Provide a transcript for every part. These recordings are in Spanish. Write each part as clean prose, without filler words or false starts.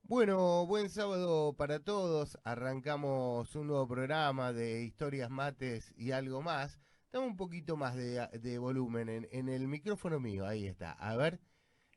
Bueno, buen sábado para todos. Arrancamos un nuevo programa de historias, mates y algo más. Dame un poquito más de volumen en el micrófono mío. Ahí está. A ver,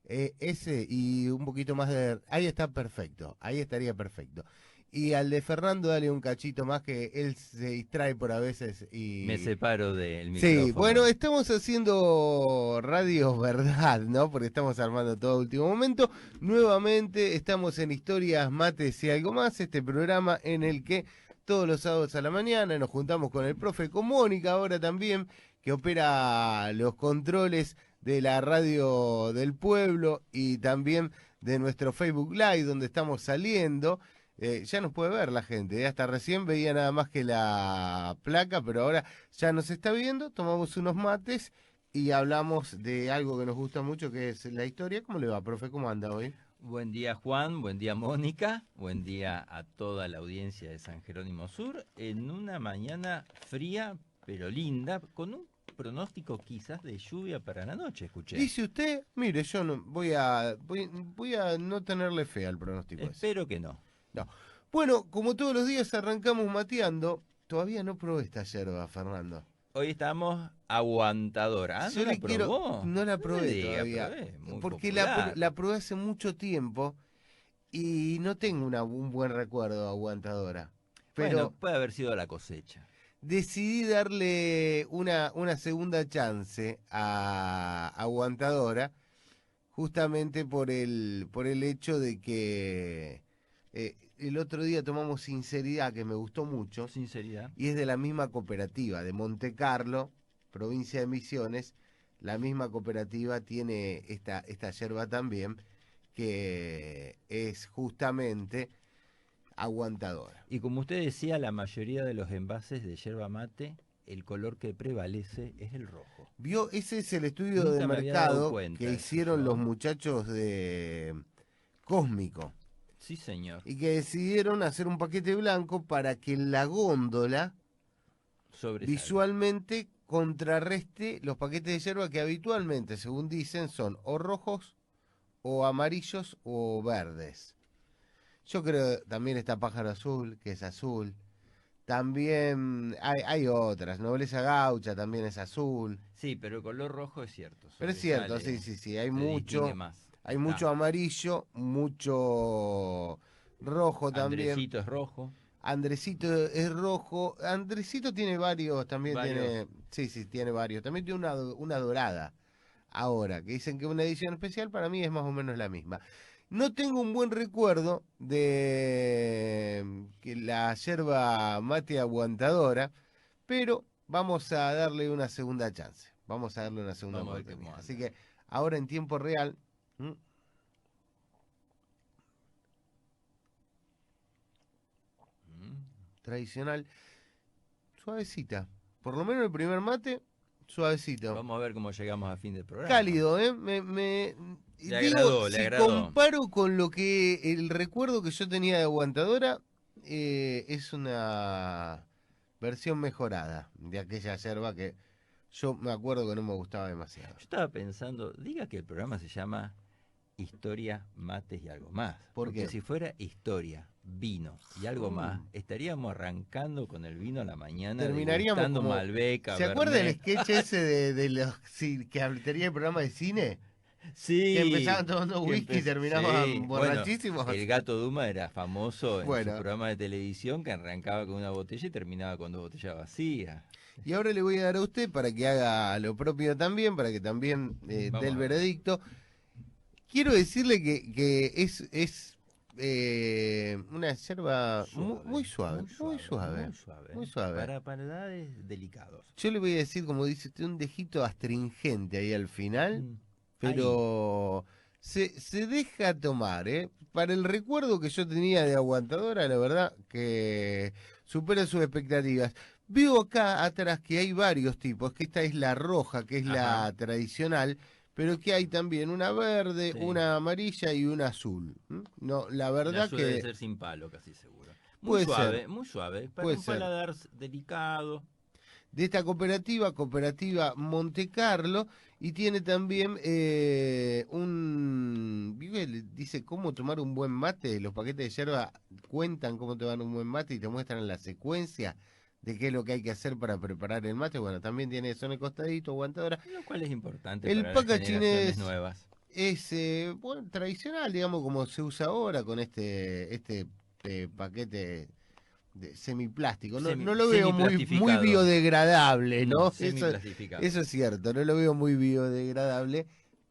ese y un poquito más de... Ahí está perfecto. Ahí estaría perfecto. Y al de Fernando dale un cachito más que él se distrae por a veces Me y... separo del Sí, bueno, micrófono. estamos haciendo Radio Verdad, ¿no? Porque estamos armando todo a último momento. Nuevamente estamos en Historias, Mates y algo más, este programa en el que todos los sábados a la mañana nos juntamos con el profe, con Mónica ahora también, que opera los controles de la radio del pueblo y también de nuestro Facebook Live, donde estamos saliendo. Ya nos puede ver la gente, hasta recién veía nada más que la placa, pero ahora ya nos está viendo, tomamos unos mates y hablamos de algo que nos gusta mucho, que es la historia. ¿Cómo le va, profe? ¿Cómo anda hoy? Buen día Juan, buen día Mónica, buen día a toda la audiencia de San Jerónimo Sur, en una mañana fría pero linda, con un pronóstico quizás de lluvia para la noche, escuché. Dice usted, mire, yo no voy a no tenerle fe al pronóstico ese. Espero que no. No. Bueno, como todos los días arrancamos mateando, todavía no probé esta yerba, Fernando. Hoy estamos aguantadora. ¿Ah, no Yo la le quiero, probó? no la No me probé diga, todavía, probé, muy porque popular. la probé hace mucho tiempo y no tengo un buen recuerdo de aguantadora. Bueno, Pero puede haber sido la cosecha. decidí darle una segunda chance a Aguantadora, justamente por el hecho de que el otro día tomamos Sinceridad, que me gustó mucho, Sinceridad. y es de la misma cooperativa, de Monte Carlo, provincia de Misiones. La misma cooperativa tiene esta yerba también, que es justamente Aguantadora. Y como usted decía, la mayoría de los envases de yerba mate, el color que prevalece es el rojo. Vio, ese es el estudio de Nunca me había dado mercado que cuenta de eso hicieron los yo. muchachos de Cósmico Sí, señor. y que decidieron hacer un paquete blanco para que la góndola Sobresalga. visualmente contrarreste los paquetes de yerba que habitualmente, según dicen, son o rojos o amarillos o verdes. Yo creo también está Pájaro Azul, que es azul. También hay otras, Nobleza Gaucha también es azul. Sí, pero el color rojo es cierto, Pero es cierto, sí, sobresale, sí, sí, se distingue más. hay Está. mucho amarillo, mucho rojo también. Andresito es rojo, Andresito es rojo. Andresito tiene varios, también varios. tiene, sí, sí, tiene varios. También tiene una dorada. Ahora, que dicen que una edición especial para mí es más o menos la misma. No tengo un buen recuerdo de que la yerba mate aguantadora, pero vamos a darle una segunda chance. Vamos a darle una segunda Vamos a ver cómo oportunidad. Así anda. que ahora en tiempo real, mm, Mm. tradicional, suavecita. Por lo menos el primer mate, suavecito. Vamos a ver cómo llegamos a fin del programa. Cálido, ¿eh? Le Digo, agradó, le si agradó. comparo con lo que el recuerdo que yo tenía de aguantadora, es una versión mejorada de aquella yerba que yo me acuerdo que no me gustaba demasiado. Yo estaba pensando, diga que el programa se llama Historia, Mates y algo más. ¿Por Porque qué? si fuera historia, vino y algo más, Mm, estaríamos arrancando con el vino a la mañana, Terminaríamos degustando como... Malbec, ¿Se acuerda el Cabernet. sketch ese de los que tenía el programa de cine? Que empezaban Sí, tomando whisky y sí. terminaban Bueno, borrachísimos. el Gato Duma era famoso en sus Bueno, programas de televisión que arrancaba con una botella y terminaba con dos botellas vacías. y ahora le voy a dar a usted para que haga lo propio también, para que también dé Vamos el a ver. veredicto. Quiero decirle que es una yerba muy Suave, suave, muy muy suave, suave, muy suave. muy suave. Para paladares delicados. Yo le voy a decir, como dice usted, un dejito astringente ahí al final, Mm, ahí. pero se deja tomar, ¿eh? Para el recuerdo que yo tenía de Aguantadora, la verdad que supera sus expectativas. Veo acá atrás que hay varios tipos, que esta es la roja, que es Ajá. la tradicional, pero que hay también una verde, Sí. una amarilla y una azul. No, la La verdad suya debe que ser sin palo, casi seguro. puede ser, Muy suave, para puede un ser. paladar delicado. de esta cooperativa, Cooperativa Monte Carlo, y tiene también dice cómo tomar un buen mate. Los paquetes de yerba cuentan cómo tomar un buen mate y te muestran la secuencia de qué es lo que hay que hacer para preparar el mate. Bueno, también tiene eso en el costadito, aguantadora. Lo cual es importante El para las packaging generaciones nuevas. es bueno, tradicional, digamos, como se usa ahora con este paquete de semiplástico. No lo veo muy Semiplastificado. biodegradable, ¿no? Semiplastificado. Eso es cierto, no lo veo muy biodegradable,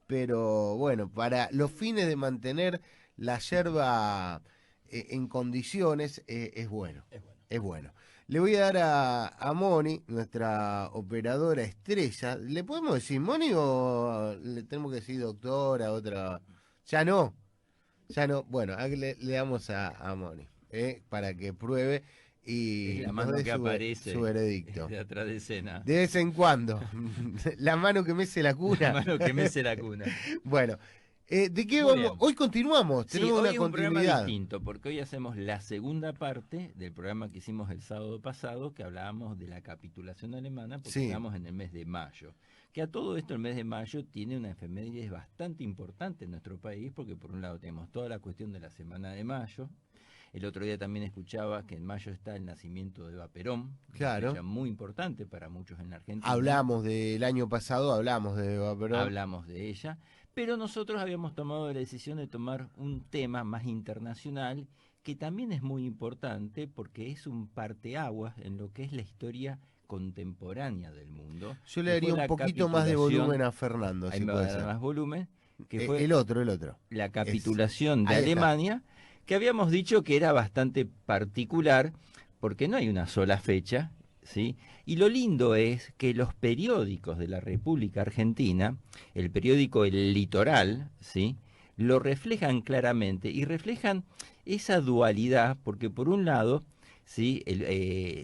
pero bueno, para los fines de mantener la yerba en condiciones es bueno, Es bueno. es bueno. Le voy a dar a Moni, nuestra operadora estrella. ¿Le podemos decir Moni o le tenemos que decir doctora, otra? Ya no, ya no. Bueno, le damos a Moni para que pruebe y Es la nos mano dé que aparece su veredicto. de atrás de escena. De vez en cuando. La mano que mece la La cuna. mano que mece la cuna. Bueno, ¿de qué Muy vamos? bien. Hoy continuamos, Sí, tenemos hoy una es un programa continuidad. distinto, porque hoy hacemos la segunda parte del programa que hicimos el sábado pasado, que hablábamos de la capitulación alemana, porque Sí. estamos en el mes de mayo. Que a todo esto el mes de mayo tiene una efeméride bastante importante en nuestro país, porque por un lado tenemos toda la cuestión de la Semana de Mayo. El otro día también escuchaba que en mayo está el nacimiento de Eva Perón, Claro. una fecha muy importante para muchos en la Argentina. Hablamos del año pasado, hablamos de Eva Perón. Hablamos de ella, pero nosotros habíamos tomado la decisión de tomar un tema más internacional que también es muy importante porque es un parteaguas en lo que es la historia contemporánea del mundo. Yo le daría un poquito más de volumen a Fernando, ahí si me puede va a dar ser. más volumen, que fue El otro. la capitulación de Ahí está. Alemania, que habíamos dicho que era bastante particular porque no hay una sola fecha, ¿sí? Y lo lindo es que los periódicos de la República Argentina, el periódico El Litoral, ¿sí?, lo reflejan claramente y reflejan esa dualidad, porque por un lado, ¿sí?,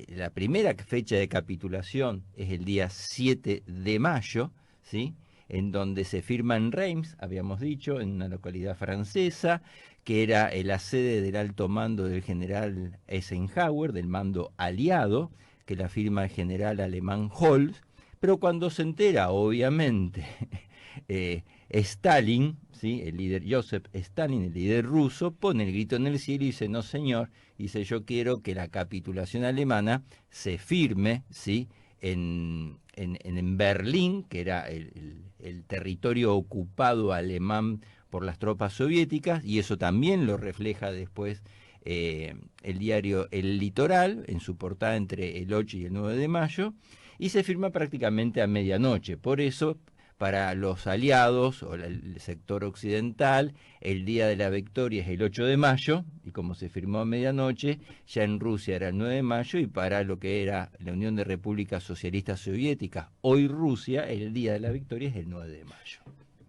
la primera fecha de capitulación es el día 7 de mayo, ¿sí?, en donde se firma en Reims, habíamos dicho, en una localidad francesa, que era la sede del alto mando del general Eisenhower, del mando aliado, que la firma el general alemán Holz, pero cuando se entera, obviamente, Stalin, ¿sí?, el líder Joseph Stalin, el líder ruso, pone el grito en el cielo y dice, no señor, dice, yo quiero que la capitulación alemana se firme, ¿sí?, en Berlín, que era el territorio ocupado alemán por las tropas soviéticas, y eso también lo refleja después el diario El Litoral, en su portada entre el 8 y el 9 de mayo, y se firma prácticamente a medianoche. Por eso, para los aliados o el sector occidental, el día de la victoria es el 8 de mayo, y como se firmó a medianoche, ya en Rusia era el 9 de mayo, y para lo que era la Unión de Repúblicas Socialistas Soviéticas, hoy Rusia, el día de la victoria es el 9 de mayo.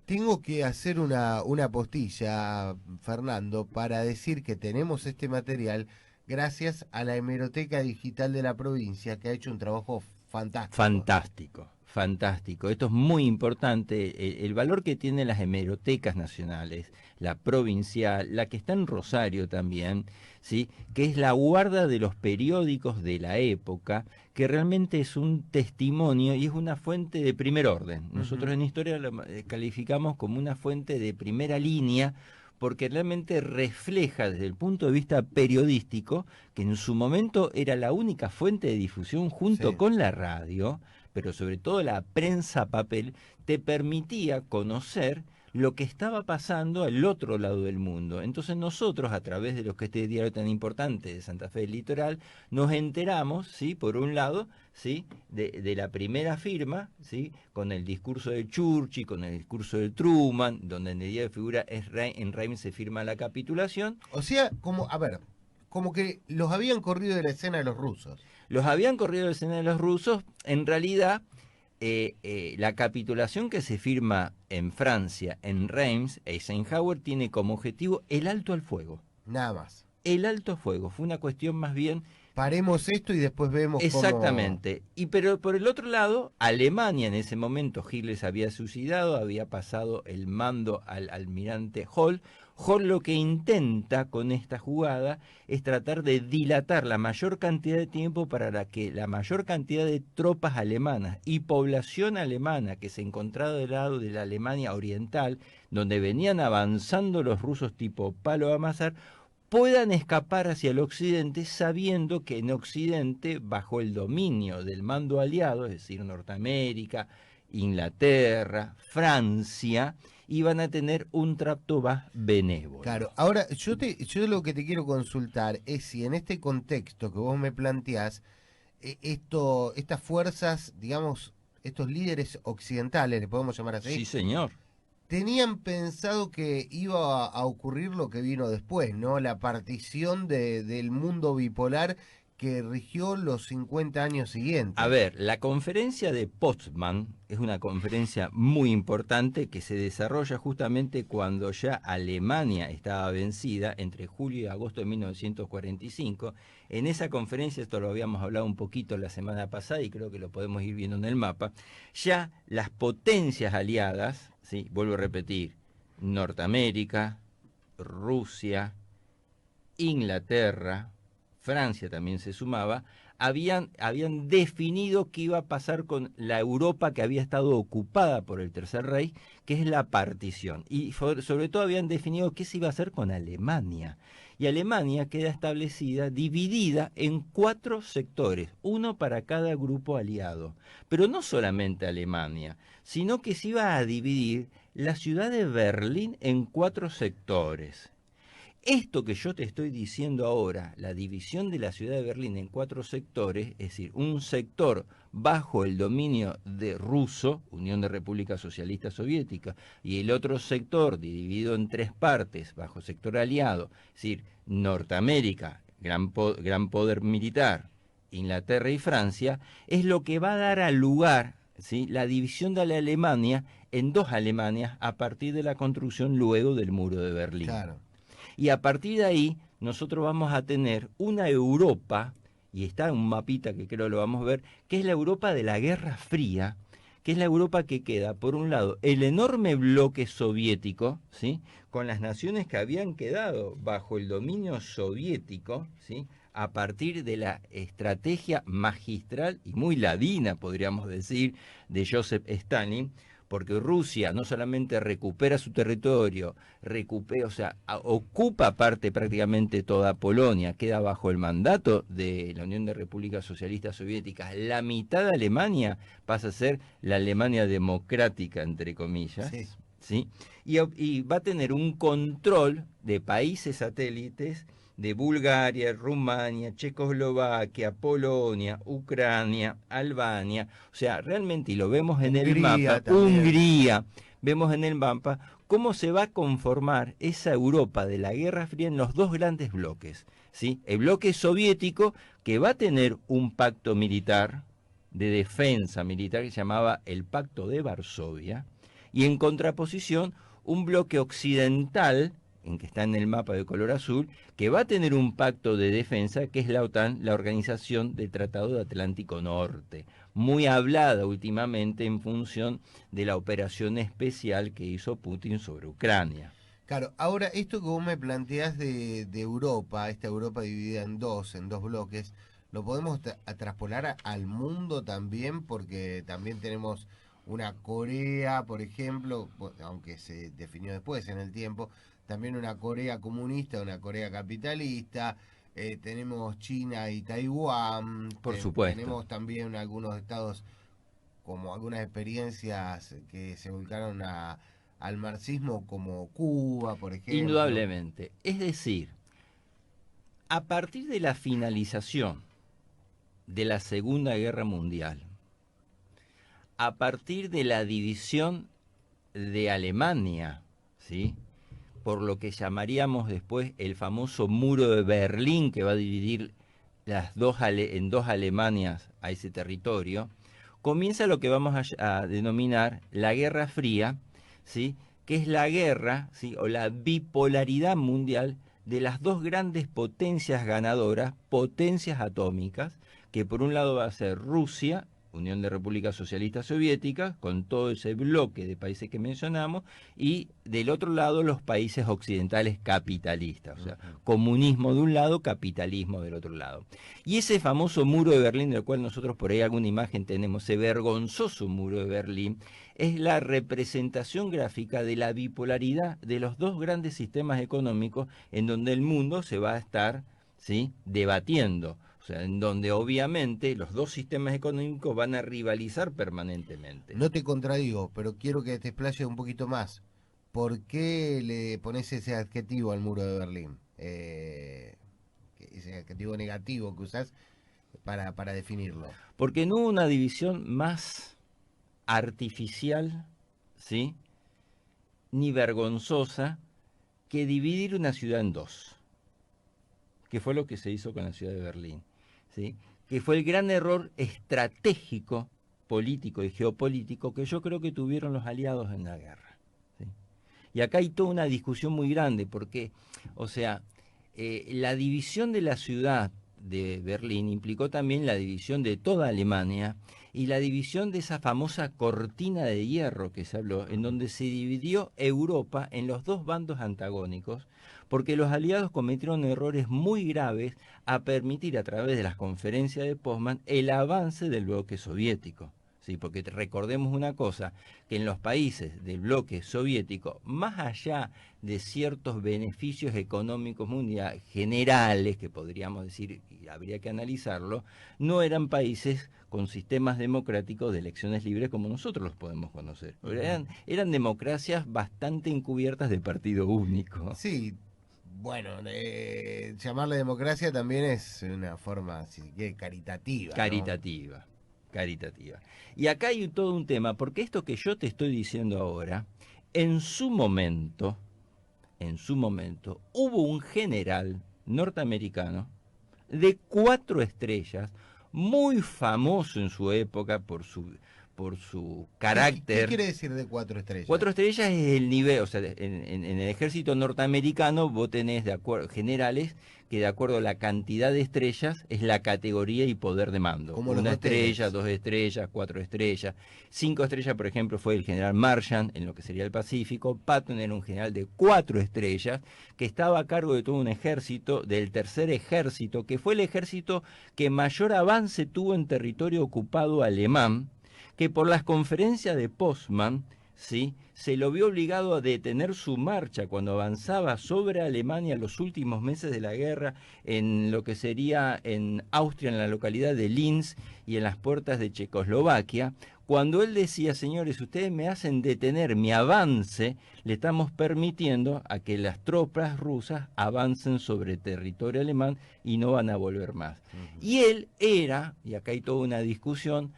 Tengo que hacer una postilla, Fernando, para decir que tenemos este material gracias a la Hemeroteca Digital de la provincia, que ha hecho un trabajo fantástico. Fantástico, fantástico. Esto es muy importante. El valor que tienen las hemerotecas nacionales, la provincial, la que está en Rosario también, ¿sí?, que es la guarda de los periódicos de la época, que realmente es un testimonio y es una fuente de primer orden. Nosotros en historia lo calificamos como una fuente de primera línea, porque realmente refleja desde el punto de vista periodístico, que en su momento era la única fuente de difusión junto con la radio, pero sobre todo la prensa papel, te permitía conocer lo que estaba pasando al otro lado del mundo. Entonces nosotros, a través de lo que este diario tan importante de Santa Fe del Litoral, nos enteramos, ¿sí?, por un lado, ¿sí?, de la primera firma, ¿sí?, con el discurso de Churchill, con el discurso de Truman, donde en el día de figura en Reims se firma la capitulación. O sea, como que los habían corrido de la escena los rusos. Los habían corrido de la escena de los rusos, en realidad. La capitulación que se firma en Francia, en Reims, Eisenhower tiene como objetivo el alto al fuego. Nada más. El alto al fuego. Fue una cuestión más bien... Paremos esto y después vemos Exactamente. Pero por el otro lado, Alemania en ese momento, Hitler se había suicidado, había pasado el mando al almirante Hall. Hall lo que intenta con esta jugada es tratar de dilatar la mayor cantidad de tiempo para que la mayor cantidad de tropas alemanas y población alemana que se encontraba del lado de la Alemania oriental, donde venían avanzando los rusos tipo palo a amasar, puedan escapar hacia el occidente sabiendo que en occidente, bajo el dominio del mando aliado, es decir, Norteamérica, Inglaterra, Francia, iban a tener un trato más benévolo. Claro, ahora yo lo que te quiero consultar es si en este contexto que vos me planteás, estas fuerzas, digamos, estos líderes occidentales, le podemos llamar así, Sí, señor. tenían pensado que iba a ocurrir lo que vino después, ¿no? La partición del mundo bipolar que rigió los 50 años siguientes. A ver, la conferencia de Potsdam es una conferencia muy importante que se desarrolla justamente cuando ya Alemania estaba vencida entre julio y agosto de 1945. En esa conferencia, esto lo habíamos hablado un poquito la semana pasada y creo que lo podemos ir viendo en el mapa, ya las potencias aliadas, ¿sí? Vuelvo a repetir, Norteamérica, Rusia, Inglaterra, Francia también se sumaba, habían definido qué iba a pasar con la Europa que había estado ocupada por el Tercer Reich, que es la partición. Y sobre todo habían definido qué se iba a hacer con Alemania. Y Alemania queda establecida, dividida en 4 sectores, uno para cada grupo aliado. Pero no solamente Alemania, sino que se iba a dividir la ciudad de Berlín en 4 sectores. Esto que yo te estoy diciendo ahora, la división de la ciudad de Berlín en 4 sectores, es decir, un sector bajo el dominio de ruso, Unión de Repúblicas Socialistas Soviéticas, y el otro sector dividido en 3 partes, bajo sector aliado, es decir, Norteamérica, gran poder militar, Inglaterra y Francia, es lo que va a dar al lugar, ¿sí?, la división de la Alemania en 2 Alemanias a partir de la construcción luego del muro de Berlín. Claro. Y a partir de ahí, nosotros vamos a tener una Europa, y está en un mapita que creo lo vamos a ver, que es la Europa de la Guerra Fría, que es la Europa que queda, por un lado, el enorme bloque soviético, ¿sí?, con las naciones que habían quedado bajo el dominio soviético, ¿sí?, a partir de la estrategia magistral y muy ladina, podríamos decir, de Joseph Stalin, porque Rusia no solamente recupera su territorio, ocupa parte prácticamente toda Polonia, queda bajo el mandato de la Unión de Repúblicas Socialistas Soviéticas. La mitad de Alemania pasa a ser la Alemania democrática, entre comillas. Sí. ¿Sí? Y va a tener un control de países satélites de Bulgaria, Rumania, Checoslovaquia, Polonia, Ucrania, Albania, o sea, realmente, y lo vemos en el mapa, también. Hungría, vemos en el mapa cómo se va a conformar esa Europa de la Guerra Fría en los 2 grandes bloques, ¿sí? El bloque soviético, que va a tener un pacto militar, de defensa militar, que se llamaba el Pacto de Varsovia, y en contraposición, un bloque occidental, en que está en el mapa de color azul, que va a tener un pacto de defensa, que es la OTAN, la Organización del Tratado de Atlántico Norte, muy hablada últimamente en función de la operación especial que hizo Putin sobre Ucrania. Claro, ahora esto que vos me planteás de Europa, esta Europa dividida en dos bloques, lo podemos traspolar al mundo también, porque también tenemos una Corea, por ejemplo, aunque se definió después en el tiempo, también una Corea comunista, una Corea capitalista, tenemos China y Taiwán, Por supuesto. tenemos también algunos estados, como algunas experiencias que se volcaron al marxismo, como Cuba, por ejemplo. Indudablemente. Es decir, a partir de la finalización de la Segunda Guerra Mundial, a partir de la división de Alemania, ¿sí?, por lo que llamaríamos después el famoso muro de Berlín, que va a dividir en 2 Alemanias a ese territorio, comienza lo que vamos a denominar la Guerra Fría, ¿sí?, que es la guerra, ¿sí?, o la bipolaridad mundial de las 2 grandes potencias ganadoras, potencias atómicas, que por un lado va a ser Rusia, Unión de Repúblicas Socialistas Soviéticas, con todo ese bloque de países que mencionamos, y del otro lado los países occidentales capitalistas, o sea, comunismo de un lado, capitalismo del otro lado. Y ese famoso muro de Berlín, del cual nosotros por ahí alguna imagen tenemos, ese vergonzoso muro de Berlín, es la representación gráfica de la bipolaridad de los dos grandes sistemas económicos en donde el mundo se va a estar, ¿sí?, debatiendo. O sea, en donde obviamente los dos sistemas económicos van a rivalizar permanentemente. No te contradigo, pero quiero que te explayes un poquito más. ¿Por qué le pones ese adjetivo al muro de Berlín? Ese adjetivo negativo que usás para definirlo. Porque no hubo una división más artificial, ¿sí?, ni vergonzosa que dividir una ciudad en dos, que fue lo que se hizo con la ciudad de Berlín, ¿sí?, que fue el gran error estratégico, político y geopolítico que yo creo que tuvieron los aliados en la guerra, ¿sí? Y acá hay toda una discusión muy grande, porque, o sea, la división de la ciudad de Berlín implicó también la división de toda Alemania y la división de esa famosa cortina de hierro que se habló, en donde se dividió Europa en los dos bandos antagónicos, porque los aliados cometieron errores muy graves a permitir a través de las conferencias de Potsdam el avance del bloque soviético. Sí, porque recordemos una cosa, que en los países del bloque soviético, más allá de ciertos beneficios económicos mundiales generales, que podríamos decir, y habría que analizarlo, no eran países con sistemas democráticos de elecciones libres como nosotros los podemos conocer. Eran democracias bastante encubiertas de partido único. Sí, bueno, llamarle democracia también es una forma, si se quiere, caritativa, ¿no? Caritativa. Y acá hay todo un tema, porque esto que yo te estoy diciendo ahora, en su momento, hubo un general norteamericano de 4 estrellas, muy famoso en su época por su carácter. ¿Qué quiere decir de 4 estrellas? 4 estrellas es el nivel, o sea, en el ejército norteamericano vos tenés generales que de acuerdo a la cantidad de estrellas es la categoría y poder de mando. Como Una los estrella, hoteles. 2 estrellas, 4 estrellas. 5 estrellas, por ejemplo, fue el general Marchand en lo que sería el Pacífico. Patton era un general de 4 estrellas que estaba a cargo de todo un ejército, del tercer ejército, que fue el ejército que mayor avance tuvo en territorio ocupado alemán, que por las conferencias de Potsdam, ¿sí?, se lo vio obligado a detener su marcha cuando avanzaba sobre Alemania los últimos meses de la guerra en lo que sería en Austria, en la localidad de Linz y en las puertas de Checoslovaquia, cuando él decía, señores, ustedes me hacen detener mi avance, le estamos permitiendo a que las tropas rusas avancen sobre territorio alemán y no van a volver más. Y él era, y acá hay toda una discusión,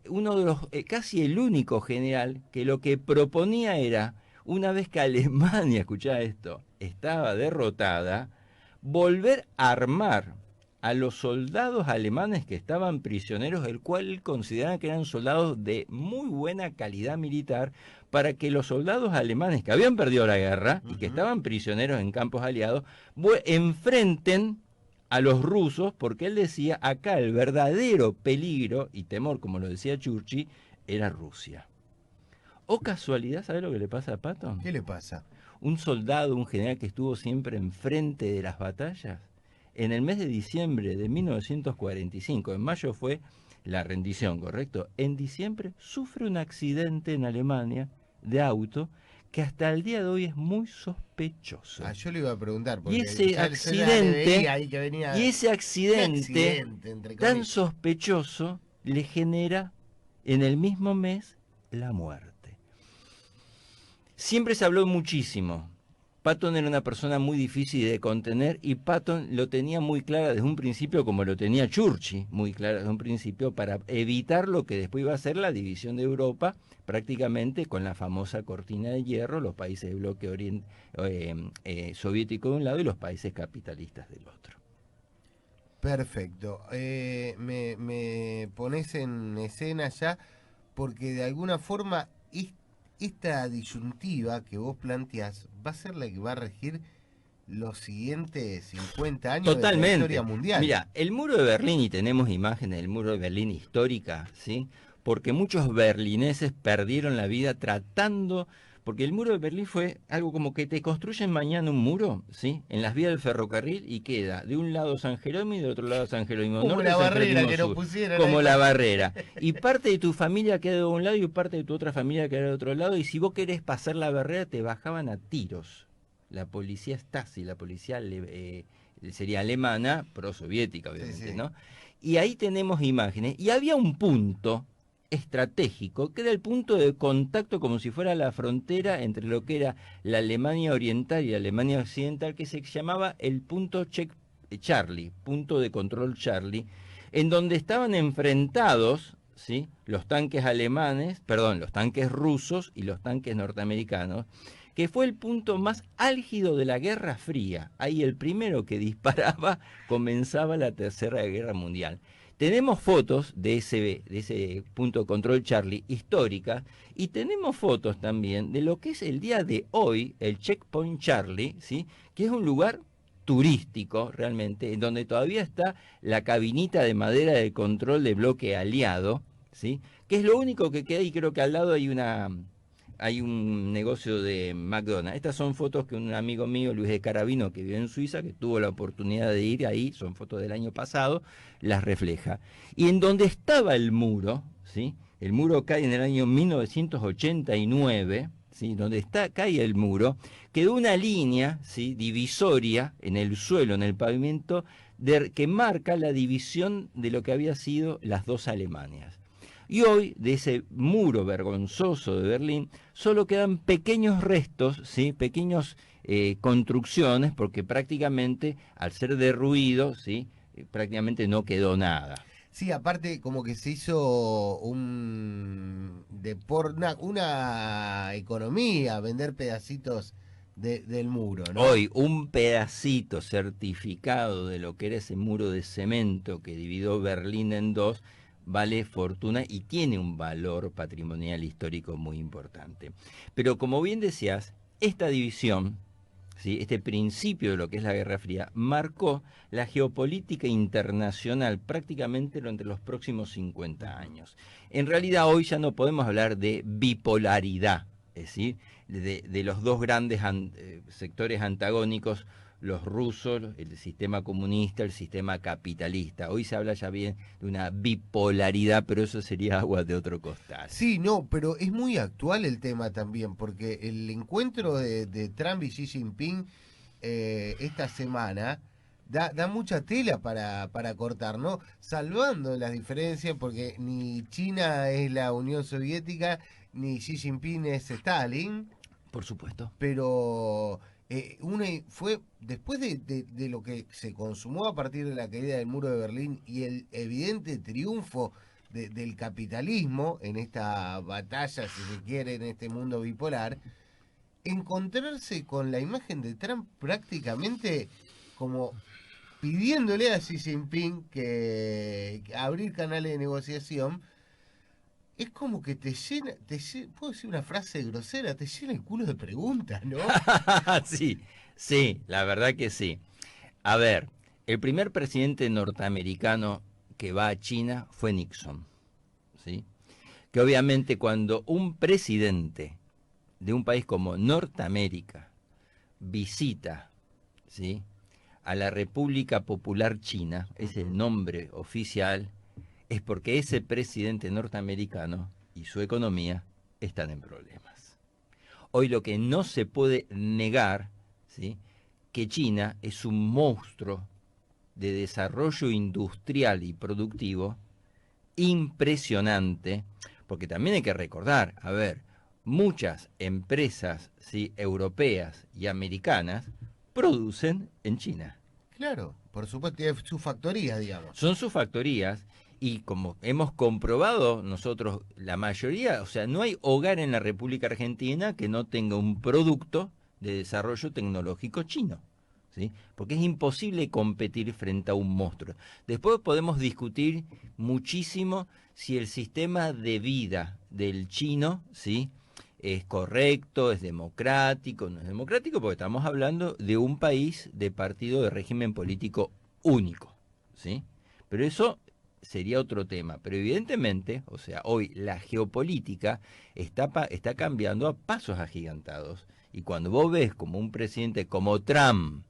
uno de los, casi el único general que lo que proponía era, una vez que Alemania, escuchá esto, estaba derrotada, volver a armar a los soldados alemanes que estaban prisioneros, el cual él consideraba que eran soldados de muy buena calidad militar, para que los soldados alemanes que habían perdido la guerra y que estaban prisioneros en campos aliados, enfrenten a los rusos, porque él decía, acá el verdadero peligro y temor, como lo decía Churchill, era Rusia. O casualidad, ¿sabes lo que le pasa a Patton? ¿Qué le pasa? Un soldado, un general que estuvo siempre enfrente de las batallas, en el mes de diciembre de 1945, en mayo fue la rendición, ¿correcto? En diciembre sufre un accidente en Alemania de auto que hasta el día de hoy es muy sospechoso. Yo le iba a preguntar, porque Y ese accidente, tan sospechoso le genera en el mismo mes la muerte. Siempre se habló muchísimo. Patton era una persona muy difícil de contener y Patton lo tenía muy clara desde un principio, como lo tenía Churchill, muy clara desde un principio, para evitar lo que después iba a ser la división de Europa, prácticamente con la famosa cortina de hierro, los países del bloque soviético de un lado y los países capitalistas del otro. Perfecto. Me pones en escena ya, porque de alguna forma esta disyuntiva que vos planteás va a ser la que va a regir los siguientes 50 años de la Totalmente. historia mundial. Mira, el muro de Berlín, y tenemos imágenes del muro de Berlín histórica, ¿sí? Porque muchos berlineses perdieron la vida tratando, porque el muro de Berlín fue algo como que te construyen mañana un muro, ¿sí? En las vías del ferrocarril y queda de un lado San Jerónimo y del otro lado San Jerónimo Como Norte, la San barrera Jerónimo que nos Sur, pusieron como ahí. la barrera. Y parte de tu familia queda de un lado y parte de tu otra familia queda de otro lado, y si vos querés pasar la barrera te bajaban a tiros. La policía Stasi, la policía sería alemana, pro-soviética, Sí, obviamente, sí. ¿no? Y ahí tenemos imágenes. Y había un punto estratégico, que era el punto de contacto, como si fuera la frontera entre lo que era la Alemania Oriental y la Alemania Occidental, que se llamaba el punto Charlie, punto de control Charlie, en donde estaban enfrentados, ¿sí?, los tanques alemanes, perdón, los tanques rusos y los tanques norteamericanos, que fue el punto más álgido de la Guerra Fría. Ahí el primero que disparaba comenzaba la Tercera Guerra Mundial. Tenemos fotos de ese punto de control Charlie histórica, y tenemos fotos también de lo que es el día de hoy, el Checkpoint Charlie, ¿sí?, que es un lugar turístico realmente, en donde todavía está la cabinita de madera de control de bloque aliado, ¿sí?, que es lo único que queda, y creo que al lado hay un negocio de McDonald's. Estas son fotos que un amigo mío, Luis de Carabino, que vive en Suiza, que tuvo la oportunidad de ir ahí, son fotos del año pasado, las refleja. Y en donde estaba el muro, ¿sí?, el muro cae en el año 1989, ¿sí?, donde cae el muro, quedó una línea, ¿sí?, divisoria en el suelo, en el pavimento, que marca la división de lo que había sido las dos Alemanias. Y hoy, de ese muro vergonzoso de Berlín, solo quedan pequeños restos, ¿sí?, pequeñas construcciones, porque prácticamente, al ser derruido, ¿sí?, prácticamente no quedó nada. Sí, aparte como que se hizo una economía, vender pedacitos del muro, ¿no? Hoy, un pedacito certificado de lo que era ese muro de cemento que dividió Berlín en dos, vale fortuna y tiene un valor patrimonial histórico muy importante. Pero como bien decías, esta división, ¿sí?, este principio de lo que es la Guerra Fría, marcó la geopolítica internacional prácticamente entre los próximos 50 años. En realidad hoy ya no podemos hablar de bipolaridad, es decir, de los dos grandes sectores antagónicos, los rusos, el sistema comunista, el sistema capitalista. Hoy se habla ya bien de una bipolaridad, pero eso sería agua de otro costal. Sí, no, pero es muy actual el tema también, porque el encuentro de Trump y Xi Jinping esta semana da mucha tela para cortar, ¿no? Salvando las diferencias, porque ni China es la Unión Soviética, ni Xi Jinping es Stalin, Por supuesto. pero fue después de lo que se consumó a partir de la caída del muro de Berlín y el evidente triunfo del capitalismo en esta batalla, si se quiere, en este mundo bipolar, encontrarse con la imagen de Trump prácticamente como pidiéndole a Xi Jinping que abrir canales de negociación. Es como que puedo decir una frase grosera, te llena el culo de preguntas, ¿no? Sí, sí, la verdad que sí. A ver, el primer presidente norteamericano que va a China fue Nixon, ¿sí? Que obviamente cuando un presidente de un país como Norteamérica visita, ¿sí?, a la República Popular China, es el nombre oficial, es porque ese presidente norteamericano y su economía están en problemas. Hoy lo que no se puede negar, ¿sí?, que China es un monstruo de desarrollo industrial y productivo impresionante, porque también hay que recordar, a ver, muchas empresas, ¿sí?, europeas y americanas producen en China. Claro, por supuesto, tiene sus factorías, digamos. Son sus factorías, y como hemos comprobado nosotros, la mayoría, o sea, no hay hogar en la República Argentina que no tenga un producto de desarrollo tecnológico chino, ¿sí? Porque es imposible competir frente a un monstruo. Después podemos discutir muchísimo si el sistema de vida del chino, ¿sí?, es correcto, es democrático, no es democrático, porque estamos hablando de un país de partido de régimen político único, ¿sí? Pero eso sería otro tema. Pero evidentemente, o sea, hoy la geopolítica está cambiando a pasos agigantados. Y cuando vos ves como un presidente como Trump,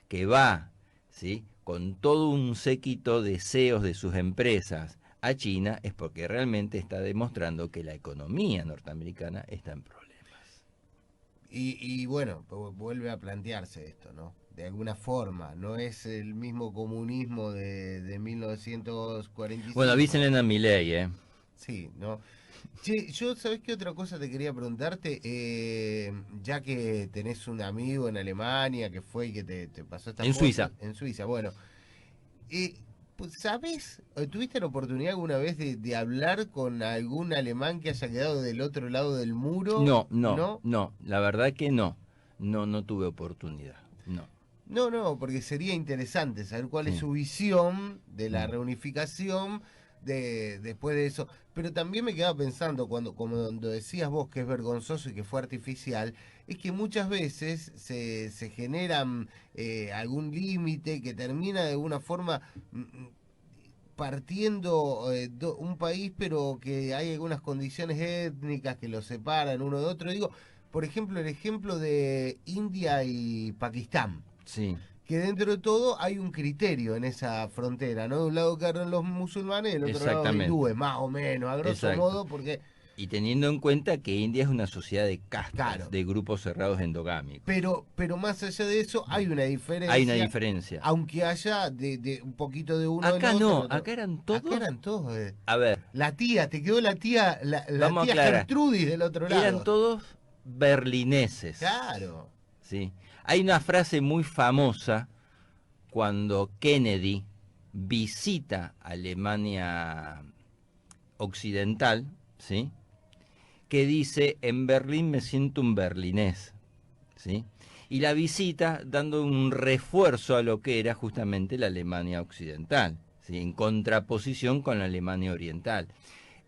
que va, ¿sí?, con todo un séquito de CEOs de sus empresas a China, es porque realmente está demostrando que la economía norteamericana está en problemas. Y bueno, vuelve a plantearse esto, ¿no? De alguna forma, no es el mismo comunismo de Bueno, 1945. avísenle a Milei, ¿eh? Sí, ¿no? Che, yo, ¿sabés qué otra cosa te quería preguntarte? Ya que tenés un amigo en Alemania que fue y que te pasó estas En cosas, Suiza. en Suiza, bueno, eh, pues, ¿sabés? ¿Tuviste la oportunidad alguna vez de hablar con algún alemán que haya quedado del otro lado del muro? No, no, ¿No? no, la verdad que no. No, no tuve oportunidad. No. No, no, porque sería interesante saber cuál es Sí. su visión de la Mm. reunificación después de eso. Pero también me quedaba pensando, cuando decías vos que es vergonzoso y que fue artificial, es que muchas veces se generan algún límite que termina de alguna forma partiendo un país, pero que hay algunas condiciones étnicas que lo separan uno de otro. Digo, por ejemplo, el ejemplo de India y Pakistán, Sí, que dentro de todo hay un criterio en esa frontera, ¿no? De un lado quedaron los musulmanes y del otro lado los exactamente. hindúes, más o menos, a grosso Exacto. modo, porque, Y teniendo en cuenta que India es una sociedad de castas, claro, de grupos cerrados endogámicos. pero más allá de eso Mm. hay una Hay una diferencia, diferencia. aunque haya de un poquito de uno del Acá otro, no, del otro. acá eran Acá todos. eran todos. A ver, La tía, te quedó la vamos a tía aclarar. Gertrudis del otro Eran lado. todos berlineses. Claro. ¿Sí? Hay una frase muy famosa cuando Kennedy visita Alemania Occidental, ¿sí?, que dice, en Berlín me siento un berlinés, ¿sí? Y la visita dando un refuerzo a lo que era justamente la Alemania Occidental, ¿sí?, en contraposición con la Alemania Oriental.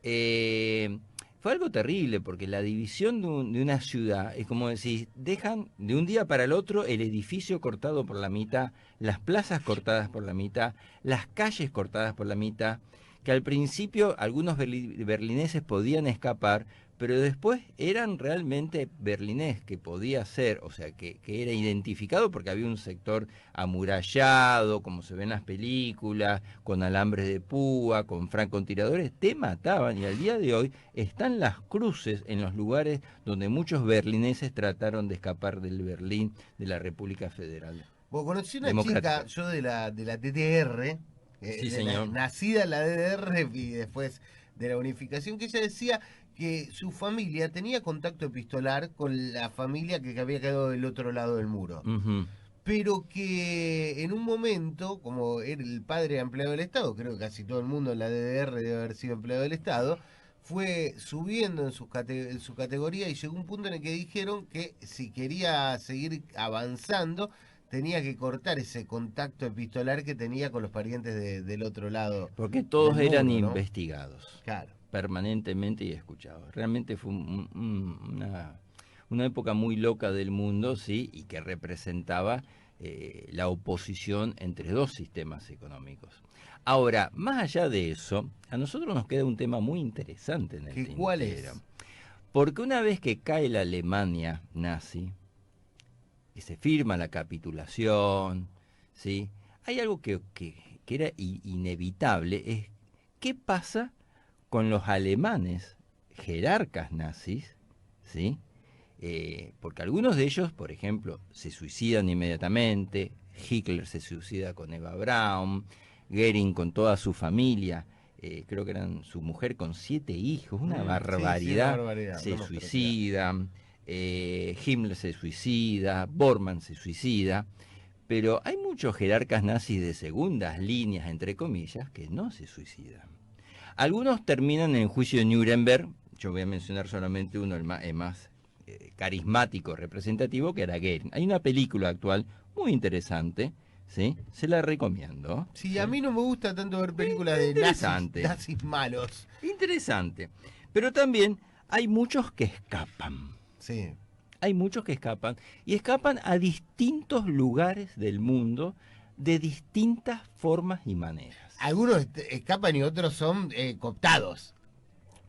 Eh, Fue algo terrible porque la división de una ciudad es como decir, dejan de un día para el otro el edificio cortado por la mitad, las plazas cortadas por la mitad, las calles cortadas por la mitad, que al principio algunos berlineses podían escapar, pero después eran realmente berlinés, que podía ser, o sea, que era identificado porque había un sector amurallado, como se ve en las películas, con alambres de púa, con francotiradores, te mataban. Y al día de hoy están las cruces en los lugares donde muchos berlineses trataron de escapar del Berlín de la República Federal Vos conocí una chica, Democrática. yo de la DDR, Sí, señor. nacida en la DDR y después de la unificación, que ella decía que su familia tenía contacto epistolar con la familia que había quedado del otro lado del muro. Ujú. Pero que en un momento, como era el padre empleado del Estado, creo que casi todo el mundo en la DDR debe haber sido empleado del Estado, fue subiendo en su categoría y llegó un punto en el que dijeron que si quería seguir avanzando, tenía que cortar ese contacto epistolar que tenía con los parientes del otro lado Porque del todos eran muro, ¿no? investigados Claro. permanentemente y escuchados. Realmente fue una época muy loca del mundo, sí, y que representaba la oposición entre dos sistemas económicos. Ahora, más allá de eso, a nosotros nos queda un tema muy interesante en el ¿Cuál tintero. es? Porque una vez que cae la Alemania nazi, y se firma la capitulación, ¿sí?, hay algo que era inevitable, es qué pasa con los alemanes jerarcas nazis, ¿sí? Porque algunos de ellos, por ejemplo, se suicidan inmediatamente, Hitler se suicida con Eva Braun, Goering con toda su familia, creo que eran su mujer con 7 hijos, una Sí, sí, una barbaridad, barbaridad. se No me acuerdo. suicidan, Himmler se suicida, Bormann se suicida, pero hay muchos jerarcas nazis de segundas líneas, entre comillas, que no se suicidan. Algunos terminan en juicio de Nuremberg, yo voy a mencionar solamente uno, el más carismático, representativo, que era Goering. Hay una película actual muy interesante, ¿sí? Se la recomiendo. Sí, ¿Sí? a mí no me gusta tanto ver películas de Interesante, nazis malos. interesante. Pero también hay muchos que escapan. Sí. Hay muchos que escapan, y escapan a distintos lugares del mundo de distintas formas y maneras. Algunos escapan y otros son cooptados.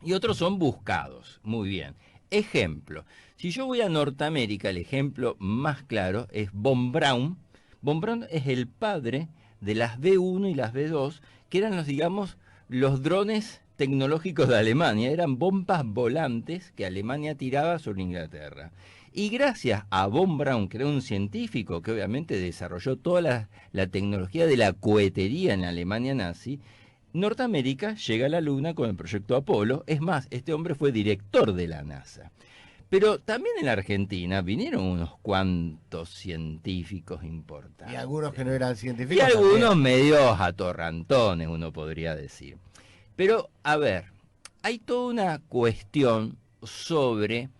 Y otros son buscados. Muy bien. Ejemplo, si yo voy a Norteamérica, el ejemplo más claro es Von Braun. Von Braun es el padre de las B-1 y las B-2, que eran los, digamos, los drones tecnológicos de Alemania. Eran bombas volantes que Alemania tiraba sobre Inglaterra. Y gracias a Von Braun, que era un científico que obviamente desarrolló toda la tecnología de la cohetería en la Alemania nazi, Norteamérica llega a la Luna con el proyecto Apolo. Es más, este hombre fue director de la NASA. Pero también en la Argentina vinieron unos cuantos científicos importantes. Y algunos que no eran Y científicos. algunos También. medios atorrantones, uno podría decir. Pero, a ver, hay toda una cuestión sobre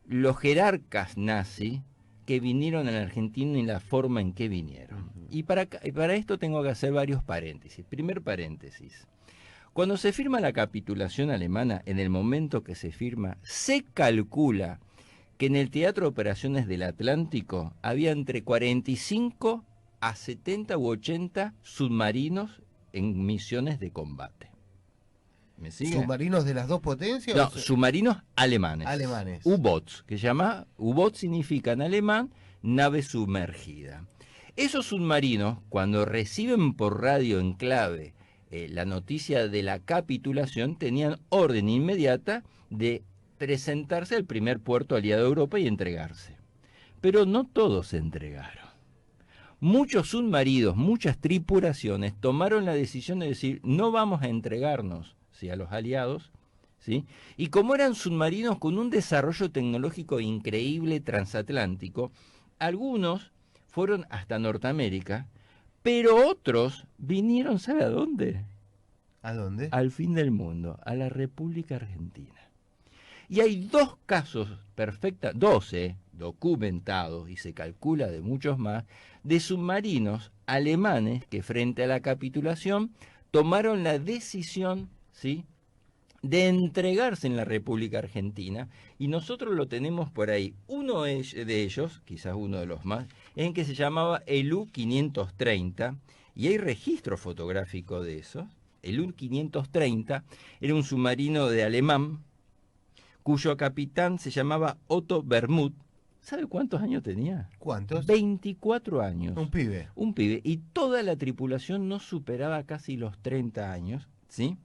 los jerarcas nazis que vinieron a la Argentina y la forma en que vinieron. Y para esto tengo que hacer varios paréntesis. Primer paréntesis. Cuando se firma la capitulación alemana, en el momento que se firma, se calcula que en el Teatro de Operaciones del Atlántico había entre 45 a 70 u 80 submarinos en misiones de combate. ¿Me sigue? ¿Submarinos de las dos potencias? No, submarinos alemanes. Alemanes. U-boats, que se llama, U-boat significa en alemán nave sumergida. Esos submarinos, cuando reciben por radio en clave la noticia de la capitulación, tenían orden inmediata de presentarse al primer puerto aliado de Europa y entregarse. Pero no todos se entregaron. Muchos submarinos, muchas tripulaciones tomaron la decisión de decir, no vamos a entregarnos, ¿sí?, a los aliados, ¿sí? Y como eran submarinos con un desarrollo tecnológico increíble transatlántico, algunos fueron hasta Norteamérica, pero otros vinieron, ¿sabe a dónde? ¿A dónde? Al fin del mundo, a la República Argentina. Y hay dos casos perfectos, 12 documentados, y se calcula de muchos más, de submarinos alemanes que frente a la capitulación tomaron la decisión, ¿sí?, de entregarse en la República Argentina, y nosotros lo tenemos por ahí. Uno de ellos, quizás uno de los más, en que se llamaba el U-530, y hay registro fotográfico de eso. El U-530 era un submarino de alemán, cuyo capitán se llamaba Otto Bermuth. ¿Sabe cuántos años tenía? ¿Cuántos? 24 años. Un pibe. Un pibe. Y toda la tripulación no superaba casi los 30 años, ¿sí?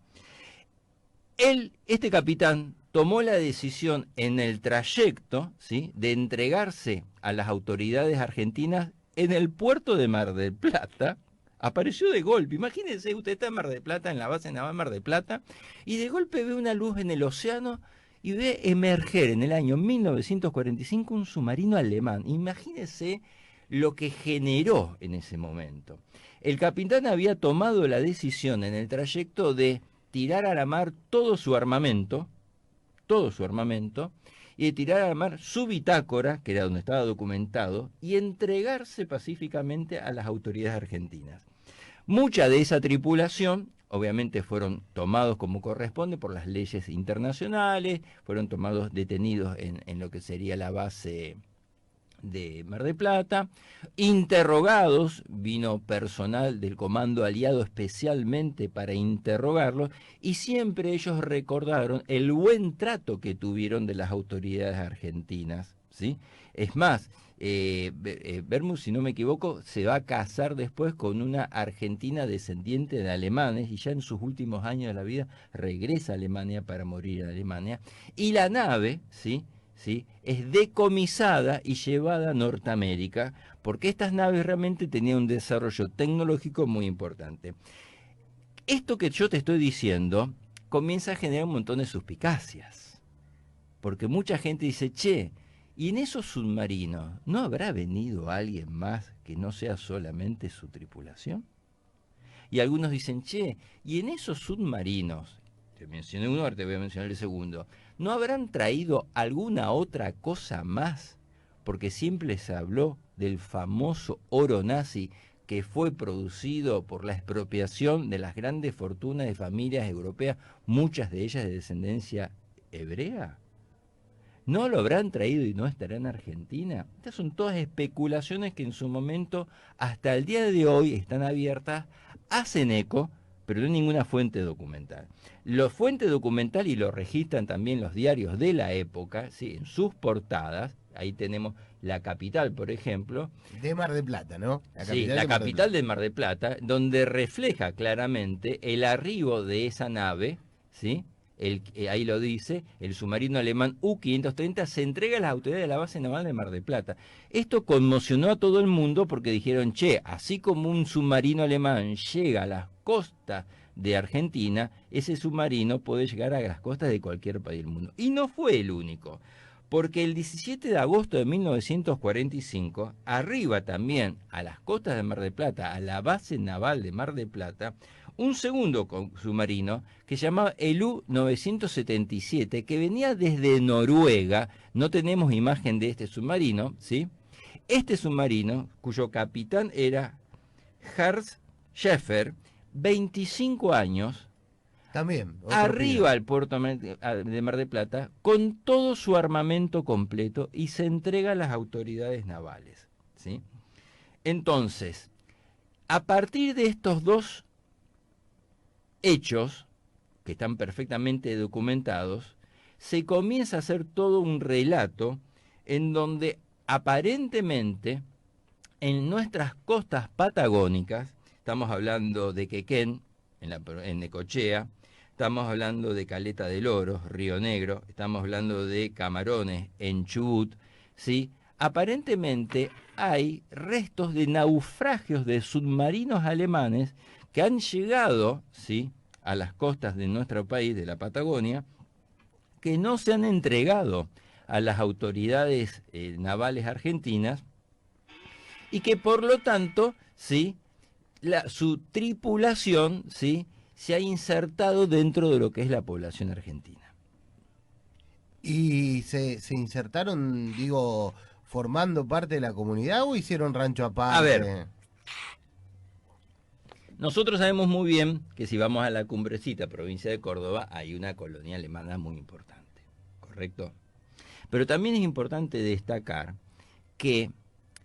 Este capitán tomó la decisión en el trayecto, ¿sí?, de entregarse a las autoridades argentinas en el puerto de Mar del Plata. Apareció de golpe. Imagínense, usted está en Mar del Plata, en la base naval Mar del Plata, y de golpe ve una luz en el océano y ve emerger en el año 1945 un submarino alemán. Imagínense lo que generó en ese momento. El capitán había tomado la decisión en el trayecto de tirar a la mar todo su armamento, y de tirar a la mar su bitácora, que era donde estaba documentado, y entregarse pacíficamente a las autoridades argentinas. Mucha de esa tripulación, obviamente, fueron tomados como corresponde por las leyes internacionales, fueron tomados detenidos en lo que sería la base de Mar del Plata, interrogados, vino personal del comando aliado especialmente para interrogarlos, y siempre ellos recordaron el buen trato que tuvieron de las autoridades argentinas, ¿sí? Es más, Bermuth, si no me equivoco, se va a casar después con una argentina descendiente de alemanes, y ya en sus últimos años de la vida regresa a Alemania para morir en Alemania, y la nave, ¿sí?, es decomisada y llevada a Norteamérica, porque estas naves realmente tenían un desarrollo tecnológico muy importante. Esto que yo te estoy diciendo comienza a generar un montón de suspicacias, porque mucha gente dice, che, ¿y en esos submarinos no habrá venido alguien más que no sea solamente su tripulación? Y algunos dicen, che, ¿y en esos submarinos, te mencioné uno, ahora te voy a mencionar el segundo, ¿no habrán traído alguna otra cosa más? Porque siempre se habló del famoso oro nazi que fue producido por la expropiación de las grandes fortunas de familias europeas, muchas de ellas de descendencia hebrea. ¿No lo habrán traído y no estará en Argentina? Estas son todas especulaciones que en su momento, hasta el día de hoy, están abiertas, hacen eco, pero no hay ninguna fuente documental. La fuente documental, y lo registran también los diarios de la época, ¿sí? En sus portadas, ahí tenemos La Capital, por ejemplo. De Mar del Plata, ¿no? Sí, la capital de Mar del Plata, donde refleja claramente el arribo de esa nave, ¿sí? Ahí lo dice, el submarino alemán U-530 se entrega a las autoridades de la base naval de Mar del Plata. Esto conmocionó a todo el mundo porque dijeron, che, así como un submarino alemán llega a las costas de Argentina, ese submarino puede llegar a las costas de cualquier país del mundo. Y no fue el único, porque el 17 de agosto de 1945, arriba también a las costas de Mar del Plata, a la base naval de Mar del Plata, un segundo submarino que se llamaba el U-977, que venía desde Noruega. No tenemos imagen de este submarino, ¿sí? Este submarino, cuyo capitán era Hans Schäfer, 25 años, También. arriba al puerto de Mar del Plata, con todo su armamento completo y se entrega a las autoridades navales, ¿sí? Entonces, a partir de estos dos hechos, que están perfectamente documentados, se comienza a hacer todo un relato en donde aparentemente en nuestras costas patagónicas, estamos hablando de Quequén, en Necochea, estamos hablando de Caleta del Oro, Río Negro, estamos hablando de Camarones, en Chubut, ¿sí? Aparentemente hay restos de naufragios de submarinos alemanes que han llegado, ¿sí?, a las costas de nuestro país, de la Patagonia, que no se han entregado a las autoridades navales argentinas y que por lo tanto, ¿sí?, su tripulación, ¿sí?, se ha insertado dentro de lo que es la población argentina. ¿Y se insertaron, digo, formando parte de la comunidad o hicieron rancho aparte? A ver, nosotros sabemos muy bien que si vamos a la Cumbrecita, provincia de Córdoba, hay una colonia alemana muy importante, ¿correcto? Pero también es importante destacar que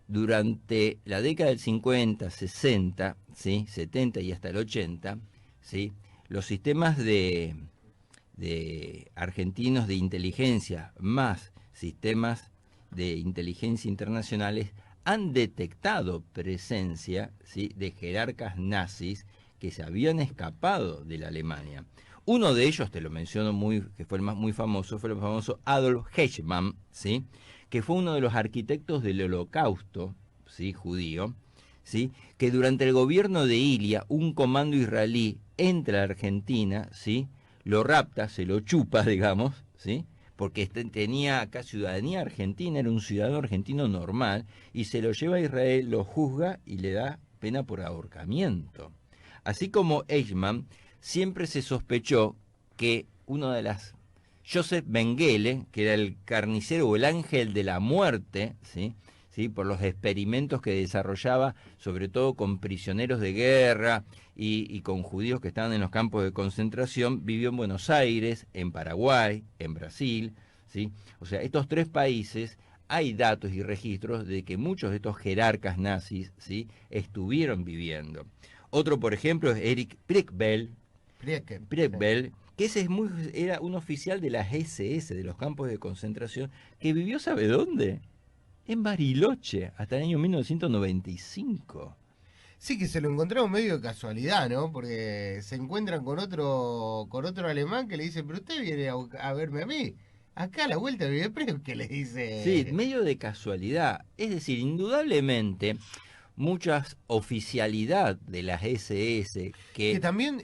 durante la década del 50, 60, ¿sí?, 70 y hasta el 80, ¿sí?, los sistemas de argentinos de inteligencia más sistemas de inteligencia internacionales han detectado presencia, ¿sí?, de jerarcas nazis que se habían escapado de la Alemania. Uno de ellos, te lo menciono que fue el muy famoso, fue el famoso Adolf Eichmann, ¿sí?, que fue uno de los arquitectos del Holocausto, ¿sí?, judío, ¿sí?, que durante el gobierno de Ilia, un comando israelí entra a Argentina, ¿sí?, lo rapta, se lo chupa, digamos, ¿sí?, porque tenía acá ciudadanía argentina, era un ciudadano argentino normal, y se lo lleva a Israel, lo juzga y le da pena por ahorcamiento. Así como Eichmann, siempre se sospechó que Joseph Mengele, que era el carnicero o el ángel de la muerte, ¿sí?, por los experimentos que desarrollaba, sobre todo con prisioneros de guerra y con judíos que estaban en los campos de concentración, vivió en Buenos Aires, en Paraguay, en Brasil, ¿sí? O sea, estos tres países, hay datos y registros de que muchos de estos jerarcas nazis, ¿sí?, estuvieron viviendo. Otro, por ejemplo, es Erich Priebel, que ese era un oficial de las SS, de los campos de concentración, que vivió, ¿sabe dónde? En Bariloche, hasta el año 1995. Sí, que se lo encontraron medio de casualidad, ¿no? Porque se encuentran con otro alemán que le dice, pero usted viene a verme a mí. Acá a la vuelta vive Prep, que le dice... Sí, medio de casualidad. Es decir, indudablemente, muchas oficialidad de las SS que también,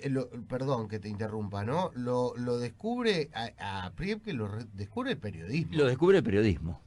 perdón que te interrumpa, ¿no? Lo descubre a Prep, que descubre el periodismo. Lo descubre el periodismo.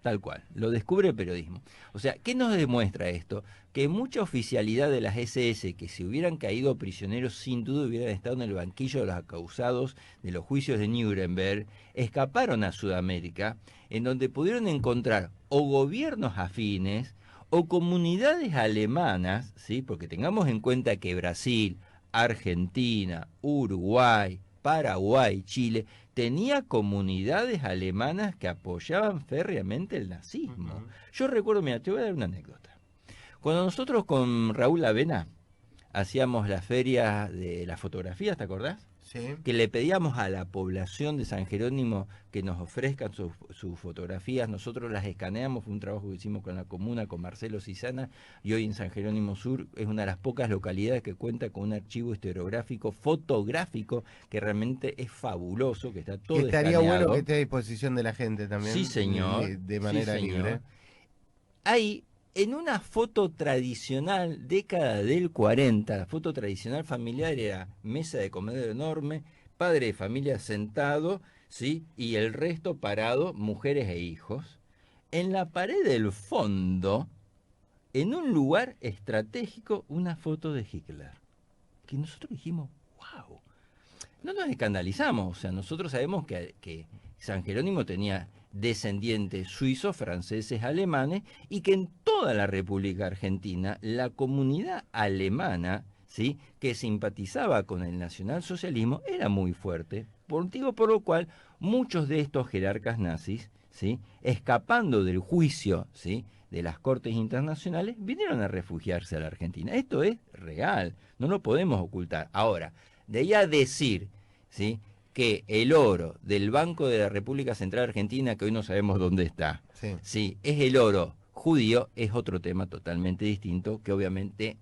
Tal cual, lo descubre el periodismo. O sea, ¿qué nos demuestra esto? Que mucha oficialidad de las SS, que si hubieran caído prisioneros, sin duda hubieran estado en el banquillo de los acusados de los juicios de Nuremberg, escaparon a Sudamérica, en donde pudieron encontrar o gobiernos afines o comunidades alemanas, ¿sí?, porque tengamos en cuenta que Brasil, Argentina, Uruguay, Paraguay, Chile, tenía comunidades alemanas que apoyaban férreamente el nazismo. Yo recuerdo, mira, te voy a dar una anécdota. Cuando nosotros con Raúl Avena hacíamos la feria de las fotografías, ¿te acordás? Sí. Que le pedíamos a la población de San Jerónimo que nos ofrezcan sus fotografías, nosotros las escaneamos, fue un trabajo que hicimos con la comuna, con Marcelo Cisana, y hoy en San Jerónimo Sur es una de las pocas localidades que cuenta con un archivo historiográfico, fotográfico, que realmente es fabuloso, que está todo Estaría escaneado. bueno que esté a disposición de la gente también. Sí, señor. De manera Sí, señor. libre. Hay en una foto tradicional, década del 40, la foto tradicional familiar era mesa de comedor enorme, padre de familia sentado, ¿sí? Y el resto parado, mujeres e hijos. En la pared del fondo, en un lugar estratégico, una foto de Hitler. Que nosotros dijimos, wow. No nos escandalizamos, o sea, nosotros sabemos que San Jerónimo tenía descendientes suizos, franceses, alemanes, y que en toda la República Argentina la comunidad alemana, ¿sí?, que simpatizaba con el nacionalsocialismo era muy fuerte, motivo por lo cual muchos de estos jerarcas nazis, ¿sí?, escapando del juicio, ¿sí?, de las cortes internacionales, vinieron a refugiarse a la Argentina. Esto es real, no lo podemos ocultar. Ahora, de ahí a decir, ¿sí?, que el oro del Banco de la República Central Argentina, que hoy no sabemos dónde está, sí, es el oro judío, es otro tema totalmente distinto, que obviamente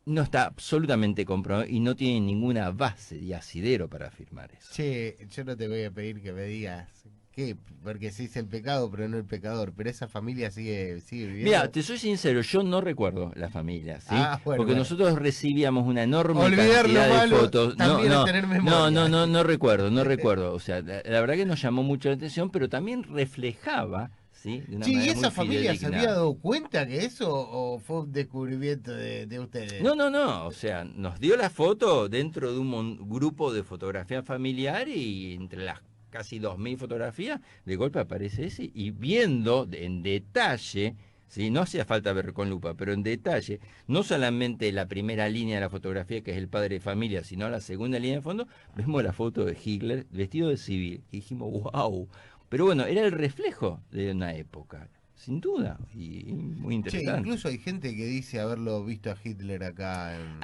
no está absolutamente comprobado y no tiene ninguna base de asidero para afirmar eso. Che, yo no te voy a pedir que me digas qué, porque se dice el pecado, pero no el pecador, pero esa familia sigue viviendo. Mira, te soy sincero, yo no recuerdo la familia, ¿sí? Bueno, porque nosotros recibíamos una enorme olvidar cantidad lo malo, de fotos. No recuerdo, no recuerdo. O sea, la verdad que nos llamó mucho la atención, pero también reflejaba, ¿sí?, de una ¿y manera esa muy familia se fidedigna. había dado cuenta que eso o fue un descubrimiento de ustedes? No, o sea, nos dio la foto dentro de un grupo de fotografía familiar y entre las casi 2000 fotografías, de golpe aparece ese y viendo en detalle, ¿sí?, no hacía falta ver con lupa, pero en detalle, no solamente la primera línea de la fotografía, que es el padre de familia, sino la segunda línea de fondo, vemos la foto de Hitler vestido de civil y dijimos, wow. Pero bueno, era el reflejo de una época, sin duda, y muy interesante. Che, incluso hay gente que dice haberlo visto a Hitler acá en...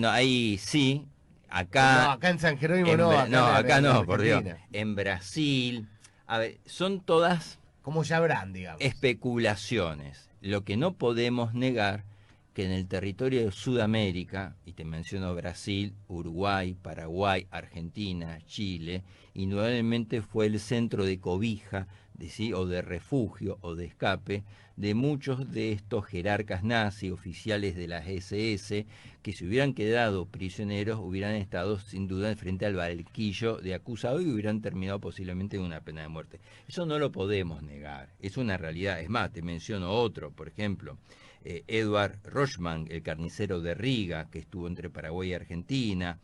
Ahí sí, acá... No, acá en San Jerónimo no, acá en no, por Dios. Argentina. En Brasil, a ver, son todas Como Yabrán, digamos. especulaciones. Lo que no podemos negar que en el territorio de Sudamérica, y te menciono Brasil, Uruguay, Paraguay, Argentina, Chile, indudablemente fue el centro de cobija, ¿sí?, o de refugio o de escape de muchos de estos jerarcas nazis, oficiales de las SS, que si hubieran quedado prisioneros hubieran estado sin duda frente al banquillo de acusado y hubieran terminado posiblemente en una pena de muerte. Eso no lo podemos negar, es una realidad. Es más, te menciono otro, por ejemplo, Edward Rochman, el carnicero de Riga, que estuvo entre Paraguay y Argentina,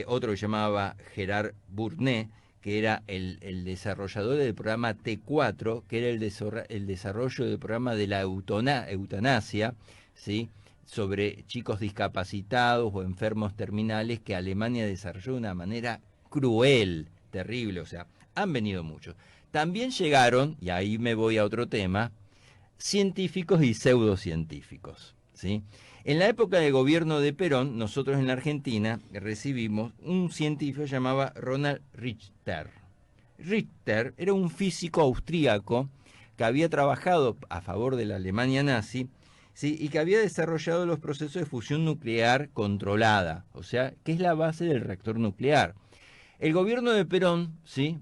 otro que llamaba Gerard Bournet, que era el desarrollador del programa T4, que era el desarrollo del programa de la eutanasia, ¿sí?, sobre chicos discapacitados o enfermos terminales que Alemania desarrolló de una manera cruel, terrible. O sea, han venido muchos. También llegaron, y ahí me voy a otro tema, científicos y pseudocientíficos, ¿sí? En la época de gobierno de Perón, nosotros en la Argentina recibimos un científico llamado Ronald Richter. Richter era un físico austríaco que había trabajado a favor de la Alemania nazi, ¿sí?, y que había desarrollado los procesos de fusión nuclear controlada, o sea, que es la base del reactor nuclear. El gobierno de Perón, ¿sí?,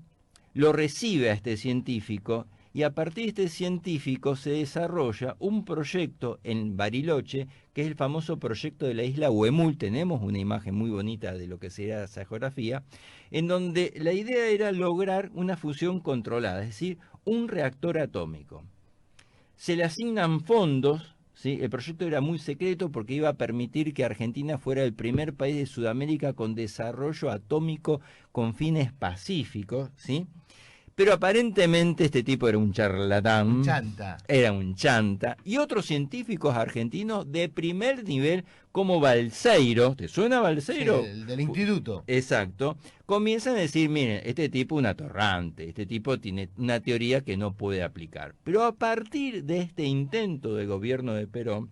lo recibe a este científico y a partir de este científico se desarrolla un proyecto en Bariloche, que es el famoso proyecto de la isla Huemul. Tenemos una imagen muy bonita de lo que sería esa geografía, en donde la idea era lograr una fusión controlada, es decir, un reactor atómico. Se le asignan fondos, ¿sí? El proyecto era muy secreto porque iba a permitir que Argentina fuera el primer país de Sudamérica con desarrollo atómico con fines pacíficos, ¿sí? Pero aparentemente este tipo era un Un charlatán, chanta. era un chanta, y otros científicos argentinos de primer nivel como Balseiro, ¿te suena Sí, Balseiro? del instituto. Exacto, comienzan a decir, miren, este tipo es un atorrante, este tipo tiene una teoría que no puede aplicar. Pero a partir de este intento del gobierno de Perón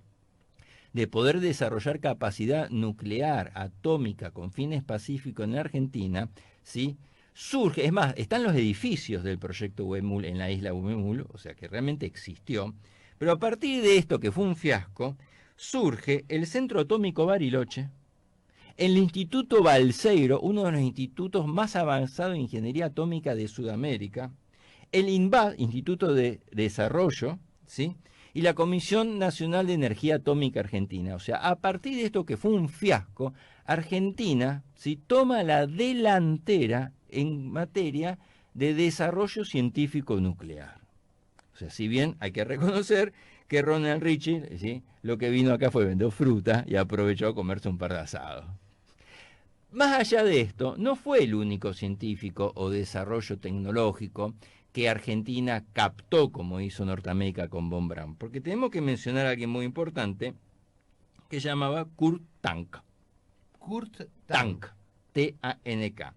de poder desarrollar capacidad nuclear atómica con fines pacíficos en la Argentina, ¿sí? Surge, es más, están los edificios del proyecto Huemul en la isla Huemul, o sea que realmente existió, pero a partir de esto, que fue un fiasco, surge el Centro Atómico Bariloche, el Instituto Balseiro, uno de los institutos más avanzados de ingeniería atómica de Sudamérica, el INVAD, Instituto de Desarrollo, ¿sí? Y la Comisión Nacional de Energía Atómica Argentina. O sea, a partir de esto que fue un fiasco, Argentina, ¿sí?, toma la delantera en materia de desarrollo científico nuclear. O sea, si bien hay que reconocer que Ronald Ritchie, ¿sí?, lo que vino acá fue vender fruta y aprovechó a comerse un par de asados. Más allá de esto, no fue el único científico o desarrollo tecnológico que Argentina captó como hizo Norteamérica con Von Braun, porque tenemos que mencionar a alguien muy importante que llamaba Kurt Tank. Kurt Tank, Tank. T-A-N-K.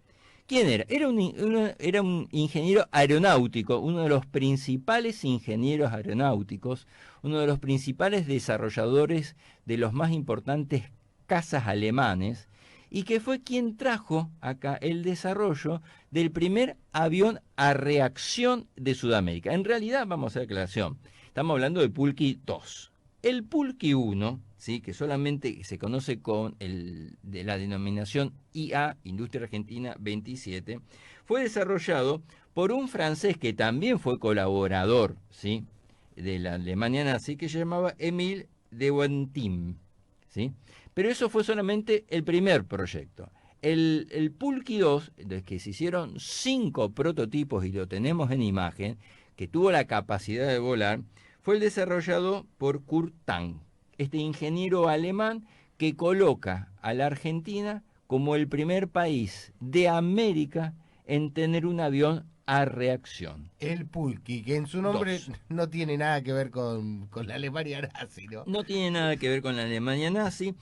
¿Quién era? Era un ingeniero aeronáutico, uno de los principales ingenieros aeronáuticos, uno de los principales desarrolladores de los más importantes cazas alemanes, y que fue quien trajo acá el desarrollo del primer avión a reacción de Sudamérica. En realidad, vamos a hacer aclaración, estamos hablando del Pulqui 2. El Pulqui 1, ¿sí?, que solamente se conoce con de la denominación IA, Industria Argentina 27, fue desarrollado por un francés que también fue colaborador, ¿sí?, de la Alemania nazi, que se llamaba Émile de Wantim, ¿sí? Pero eso fue solamente el primer proyecto. El Pulqui 2, de que se hicieron 5 prototipos y lo tenemos en imagen, que tuvo la capacidad de volar, fue el desarrollado por Kurt Tank, este ingeniero alemán que coloca a la Argentina como el primer país de América en tener un avión a reacción. El Pulqui, que en su nombre 2. no tiene nada que ver con la Alemania nazi, ¿no? No tiene nada que ver con la Alemania nazi.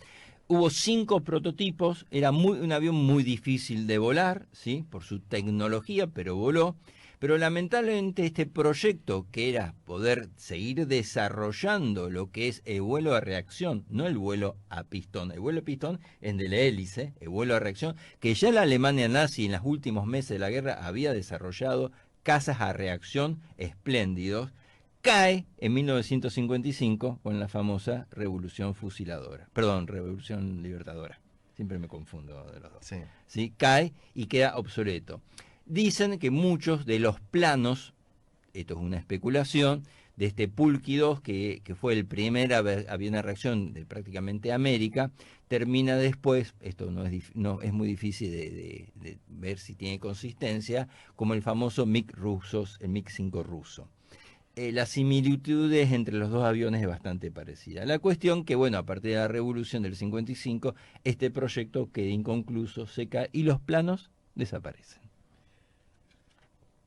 Hubo 5 prototipos, era un avión muy difícil de volar, ¿sí?, por su tecnología, pero voló. Pero lamentablemente este proyecto, que era poder seguir desarrollando lo que es el vuelo a reacción, no el vuelo a pistón, el vuelo a pistón es de la hélice, el vuelo a reacción, que ya la Alemania nazi en los últimos meses de la guerra había desarrollado cazas a reacción espléndidos, cae en 1955 con la famosa Revolución Fusiladora. Perdón, Revolución Libertadora. Siempre me confundo de los dos. Sí. ¿Sí? Cae y queda obsoleto. Dicen que muchos de los planos, esto es una especulación, de este Pulqui 2, que fue el primer avión de reacción de prácticamente América, termina después, esto no es muy difícil de ver si tiene consistencia, como el famoso MiG rusos, el MiG-5 ruso. Las similitudes entre los dos aviones es bastante parecida. La cuestión que, bueno, a partir de la revolución del 55, este proyecto queda inconcluso, se cae y los planos desaparecen.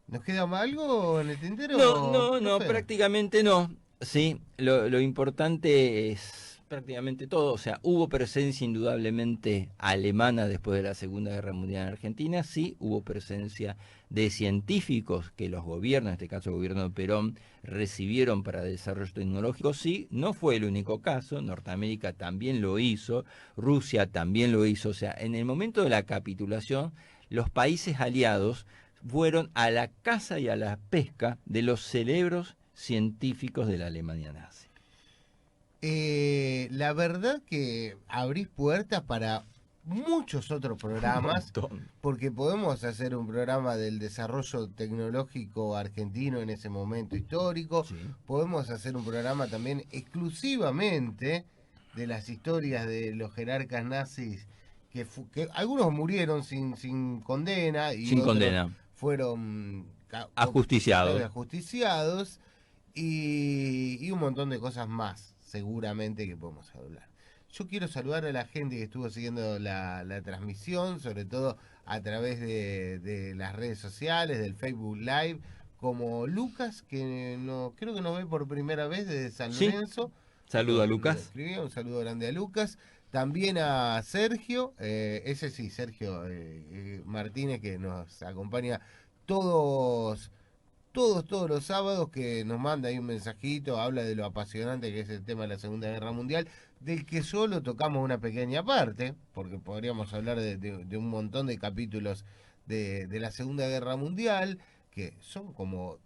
¿Nos queda algo en el tintero, No, profe? prácticamente no. Sí, lo importante es prácticamente todo. O sea, hubo presencia indudablemente alemana después de la Segunda Guerra Mundial en Argentina. Sí, hubo presencia de científicos que los gobiernos, en este caso el gobierno de Perón, recibieron para desarrollo tecnológico. Sí, no fue el único caso. Norteamérica también lo hizo. Rusia también lo hizo. O sea, en el momento de la capitulación, los países aliados fueron a la caza y a la pesca de los cerebros científicos de la Alemania nazi. La verdad que abrís puertas para muchos otros programas, porque podemos hacer un programa del desarrollo tecnológico argentino en ese momento histórico, Sí. podemos hacer un programa también exclusivamente de las historias de los jerarcas nazis, que algunos murieron sin condena y Sin otros condena. fueron Ajusticiados. ajusticiados y un montón de cosas más, seguramente que podemos hablar. Yo quiero saludar a la gente que estuvo siguiendo la transmisión, sobre todo a través de las redes sociales, del Facebook Live, como Lucas, que no, creo que nos ve por primera vez desde San Sí, Lorenzo. saludo a Lo Lucas. escribía, un saludo grande a Lucas. También a Sergio, ese sí, Sergio Martínez, que nos acompaña todos todos los sábados, que nos manda ahí un mensajito, habla de lo apasionante que es el tema de la Segunda Guerra Mundial, del que solo tocamos una pequeña parte, porque podríamos hablar de un montón de capítulos de la Segunda Guerra Mundial, que son como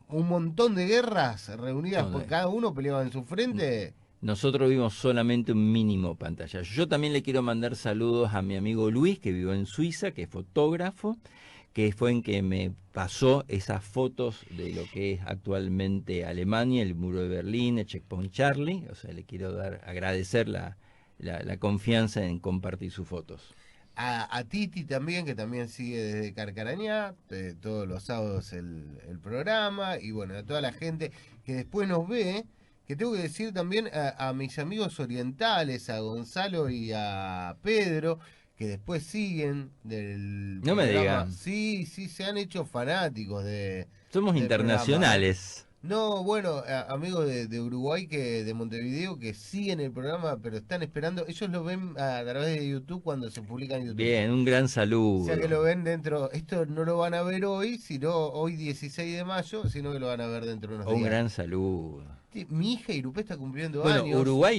un montón de guerras reunidas, No, por cada uno peleaba en su frente. nosotros vimos solamente un mínimo pantalla. Yo también le quiero mandar saludos a mi amigo Luis, que vive en Suiza, que es fotógrafo, que fue en que me pasó esas fotos de lo que es actualmente Alemania, el muro de Berlín, el Checkpoint Charlie. O sea, le quiero agradecer la confianza en compartir sus fotos. A Titi también, que también sigue desde Carcarañá, todos los sábados el programa, y bueno, a toda la gente que después nos ve, que tengo que decir también a mis amigos orientales, a Gonzalo y a Pedro, que después siguen del No me programa. digan, Sí, sí, se han hecho fanáticos somos del programa, ¿eh? internacionales. No, bueno, amigos de Uruguay, que de Montevideo, que siguen el programa, pero están esperando. Ellos lo ven a través de YouTube cuando se publica en YouTube. Bien, un gran O sea que lo saludo. ven dentro. Esto no lo van a ver hoy, sino hoy 16 de mayo, sino que lo van a ver dentro de unos Un días. gran saludo. Sí, mi hija Irupé está cumpliendo Bueno, años.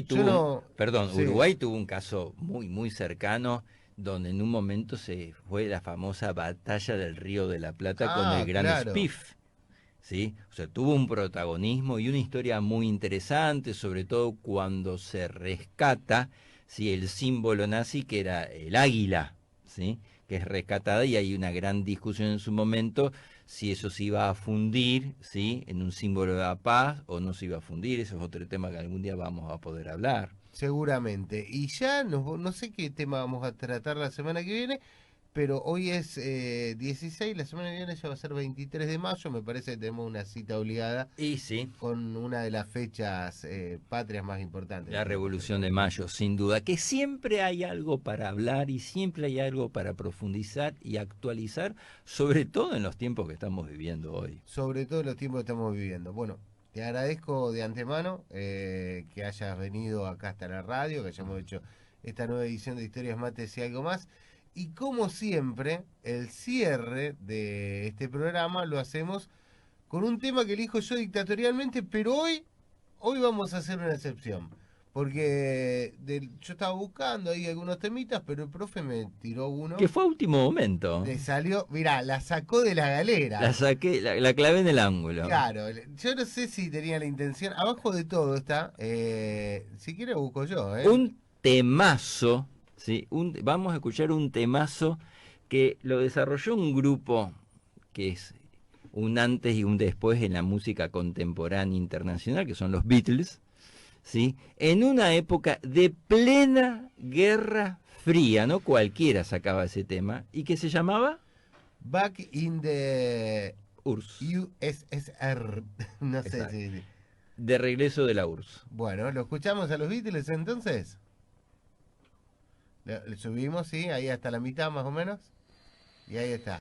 Yo no. Sí. Uruguay tuvo un caso muy cercano donde en un momento se fue la famosa batalla del Río de la Plata con el Ah, gran claro. Spiff, ¿sí? O sea, tuvo un protagonismo y una historia muy interesante, sobre todo cuando se rescata, ¿sí? El símbolo nazi que era el águila, ¿sí? Que es rescatada y hay una gran discusión en su momento si eso se iba a fundir, ¿sí? En un símbolo de la paz o no se iba a fundir. Eso es otro tema que algún día vamos a poder hablar. Seguramente. Y ya no sé qué tema vamos a tratar la semana que viene, pero hoy es 16, la semana que viene ya va a ser 23 de mayo, me parece que tenemos una cita obligada Y sí, con una de las fechas patrias más importantes que la tenemos acá. Revolución de Mayo, sin duda, que siempre hay algo para hablar y siempre hay algo para profundizar y actualizar, sobre todo en los tiempos que estamos viviendo hoy. Sobre todo en los tiempos que estamos viviendo. Bueno, te agradezco de antemano que hayas venido acá hasta la radio, que hayamos hecho esta nueva edición de Historias Mates y algo más. Y como siempre, el cierre de este programa lo hacemos con un tema que elijo yo dictatorialmente, pero hoy vamos a hacer una excepción. Porque yo estaba buscando ahí algunos temitas, pero el profe me tiró Que uno. fue a último momento. Le salió, mirá, la sacó de la La galera. saqué, la clavé en el ángulo. Claro, yo no sé si tenía la intención. Abajo de todo está, si quiere busco yo, ¿eh? Un temazo, ¿sí? Vamos a escuchar un temazo que lo desarrolló un grupo que es un antes y un después en la música contemporánea internacional, que son los Beatles, ¿sí? En una época de plena Guerra Fría, no cualquiera sacaba ese tema, y que se llamaba Back in the URSS. USSR. No sé Exacto. si. De regreso de la URSS. Bueno, ¿lo escuchamos a los Beatles entonces? Le subimos, sí, ahí hasta la mitad más o menos. Y ahí está.